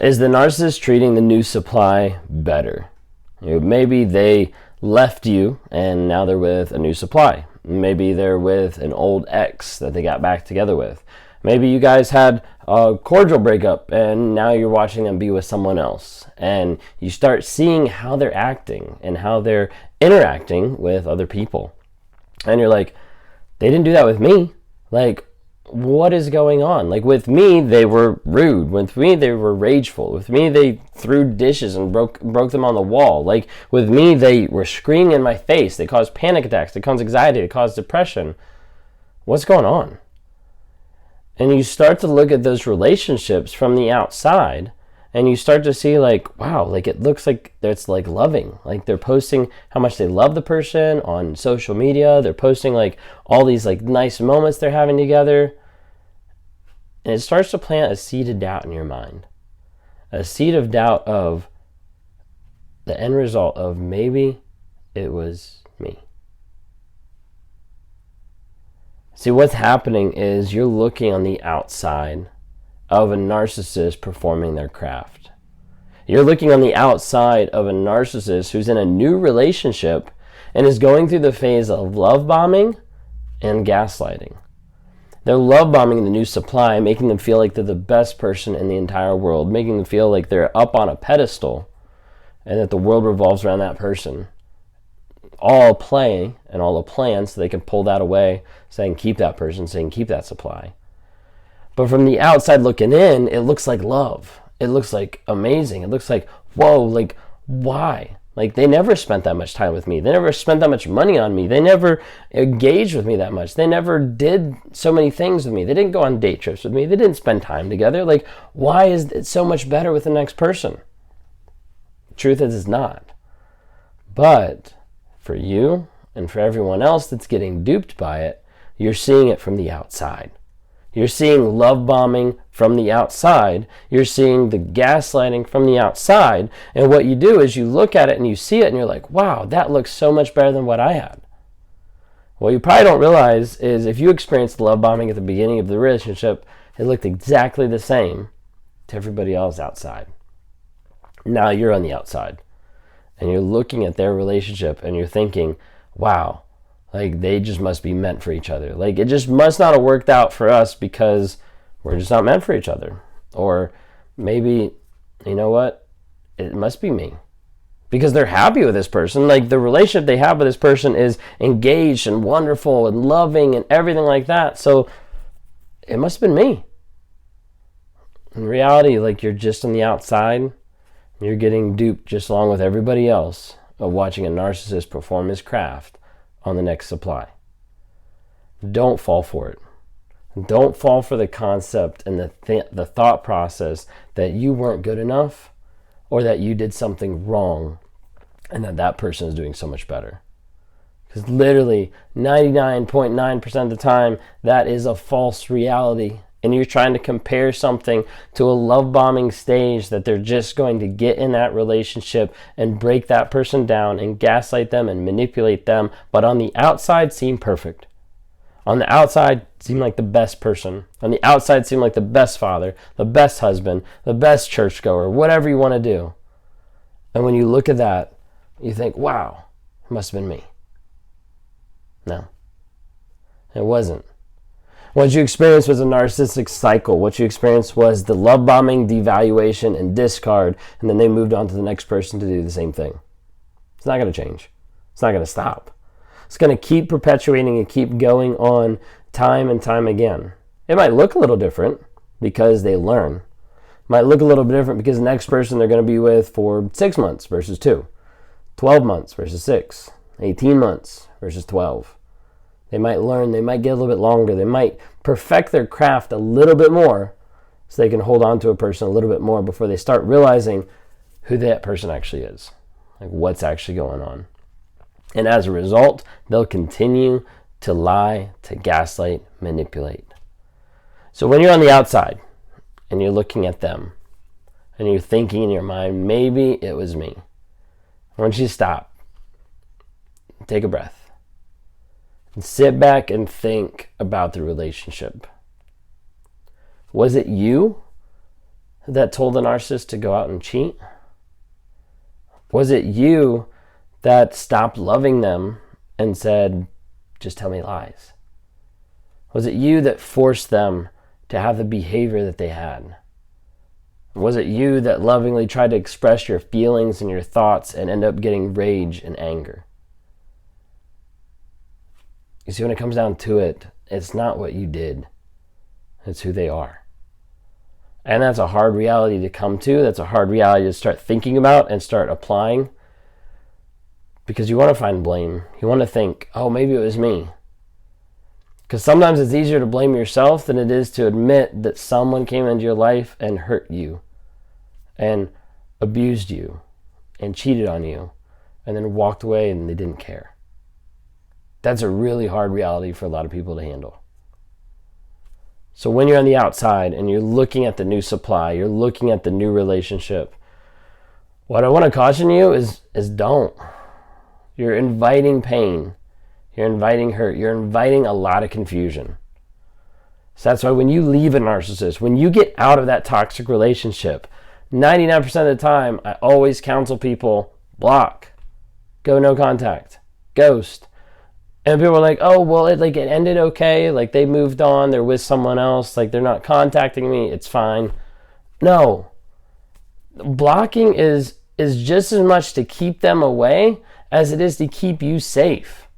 Is the narcissist treating the new supply better? Maybe they left you and now they're with a new supply. Maybe they're with an old ex that they got back together with. Maybe you guys had a cordial breakup and now you're watching them be with someone else. And you start seeing how they're acting and how they're interacting with other people. And you're like, they didn't do that with me. Like, what is going on? Like, with me, they were rude. With me, they were rageful. With me, they threw dishes and broke them on the wall. Like, with me, they were screaming in my face. They caused panic attacks. They caused anxiety. They caused depression. What's going on? And you start to look at those relationships from the outside, and you start to see, like, wow, like, it looks like it's, like, loving. Like, they're posting how much they love the person on social media. They're posting, like, all these, like, nice moments they're having together. And it starts to plant a seed of doubt in your mind. A seed of doubt of the end result of maybe it was me. See, what's happening is you're looking on the outside of a narcissist performing their craft. You're looking on the outside of a narcissist who's in a new relationship and is going through the phase of love bombing and gaslighting. They're love bombing the new supply, making them feel like they're the best person in the entire world, making them feel like they're up on a pedestal and that the world revolves around that person. All playing and all a plan so they can pull that away, saying keep that person, saying keep that supply. But from the outside looking in, it looks like love. It looks like amazing. It looks like, whoa, like, why? Like, they never spent that much time with me. They never spent that much money on me. They never engaged with me that much. They never did so many things with me. They didn't go on date trips with me. They didn't spend time together. Like, why is it so much better with the next person? Truth is, it's not. But for you and for everyone else that's getting duped by it, you're seeing it from the outside. You're seeing love bombing from the outside. You're seeing the gaslighting from the outside. And what you do is you look at it and you see it and you're like, wow, that looks so much better than what I had. What you probably don't realize is if you experienced love bombing at the beginning of the relationship, it looked exactly the same to everybody else outside. Now you're on the outside and you're looking at their relationship and you're thinking, wow, like, they just must be meant for each other. Like, it just must not have worked out for us because we're just not meant for each other. Or maybe, you know what? It must be me. Because they're happy with this person. Like, the relationship they have with this person is engaged and wonderful and loving and everything like that. So, it must have been me. In reality, like, you're just on the outside. You're getting duped just along with everybody else of watching a narcissist perform his craft on the next supply. Don't fall for it. Don't fall for the concept and the thought process that you weren't good enough or that you did something wrong and that person is doing so much better. Because literally 99.9% of the time, that is a false reality. And you're trying to compare something to a love bombing stage that they're just going to get in that relationship and break that person down and gaslight them and manipulate them, but on the outside seem perfect. On the outside seem like the best person. On the outside seem like the best father, the best husband, the best churchgoer, whatever you want to do. And when you look at that, you think, wow, it must have been me. No, it wasn't. What you experienced was a narcissistic cycle. What you experienced was the love bombing, devaluation, and discard, and then they moved on to the next person to do the same thing. It's not going to change. It's not going to stop. It's going to keep perpetuating and keep going on time and time again. It might look a little different because they learn. It might look a little bit different because the next person they're going to be with for 6 months versus 2, 12 months versus 6, 18 months versus 12. They might learn, they might get a little bit longer, they might perfect their craft a little bit more so they can hold on to a person a little bit more before they start realizing who that person actually is, like what's actually going on. And as a result, they'll continue to lie, to gaslight, manipulate. So when you're on the outside and you're looking at them and you're thinking in your mind, maybe it was me, I want you to stop, take a breath. And sit back and think about the relationship. Was it you that told the narcissist to go out and cheat? Was it you that stopped loving them and said, just tell me lies? Was it you that forced them to have the behavior that they had? Was it you that lovingly tried to express your feelings and your thoughts and end up getting rage and anger? You see, when it comes down to it, it's not what you did. It's who they are. And that's a hard reality to come to. That's a hard reality to start thinking about and start applying. Because you want to find blame. You want to think, oh, maybe it was me. Because sometimes it's easier to blame yourself than it is to admit that someone came into your life and hurt you and abused you and cheated on you and then walked away and they didn't care. That's a really hard reality for a lot of people to handle. So when you're on the outside and you're looking at the new supply, you're looking at the new relationship, what I want to caution you is don't. You're inviting pain. You're inviting hurt. You're inviting a lot of confusion. So that's why when you leave a narcissist, when you get out of that toxic relationship, 99% of the time, I always counsel people, block, go no contact, ghost. And people are like, oh, well, it ended okay. Like they moved on. They're with someone else. Like they're not contacting me. It's fine. No. Blocking is just as much to keep them away as it is to keep you safe.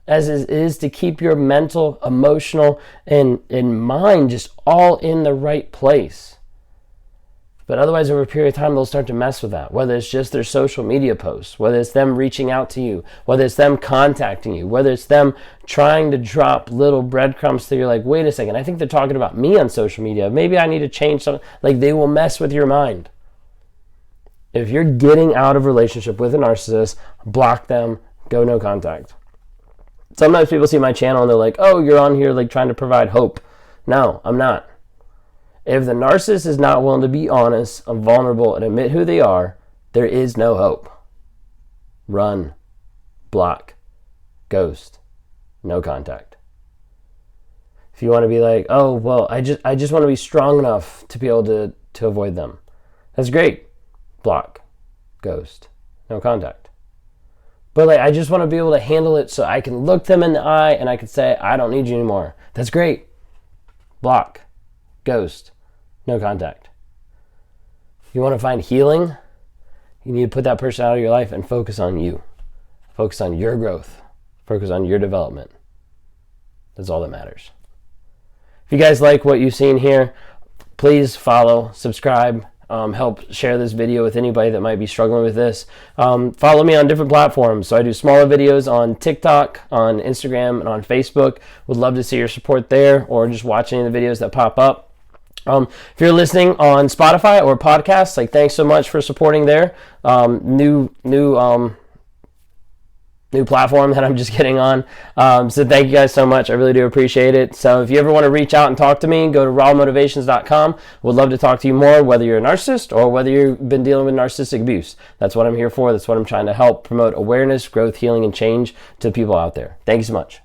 As it is to keep your mental, emotional, and mind just all in the right place. But otherwise, over a period of time, they'll start to mess with that. Whether it's just their social media posts, whether it's them reaching out to you, whether it's them contacting you, whether it's them trying to drop little breadcrumbs that you're like, wait a second, I think they're talking about me on social media. Maybe I need to change something. Like they will mess with your mind. If you're getting out of relationship with a narcissist, block them, go no contact. Sometimes people see my channel and they're like, oh, you're on here like trying to provide hope. No, I'm not. If the narcissist is not willing to be honest and vulnerable and admit who they are, there is no hope. Run, block, ghost, no contact. If you want to be like, oh, well, I just want to be strong enough to be able to avoid them. That's great. Block, ghost, no contact. But like, I just want to be able to handle it so I can look them in the eye and I can say, I don't need you anymore. That's great. Block, ghost, no contact. If you want to find healing, you need to put that person out of your life and focus on you. Focus on your growth. Focus on your development. That's all that matters. If you guys like what you've seen here, please follow, subscribe, help share this video with anybody that might be struggling with this. Follow me on different platforms. So I do smaller videos on TikTok, on Instagram, and on Facebook. Would love to see your support there or just watch any of the videos that pop up. If you're listening on Spotify or podcasts, like thanks so much for supporting there. New platform that I'm just getting on. So thank you guys so much. I really do appreciate it. So if you ever want to reach out and talk to me, go to rawmotivations.com. Would love to talk to you more, whether you're a narcissist or whether you've been dealing with narcissistic abuse. That's what I'm here for. That's what I'm trying to help promote awareness, growth, healing, and change to people out there. Thank you so much.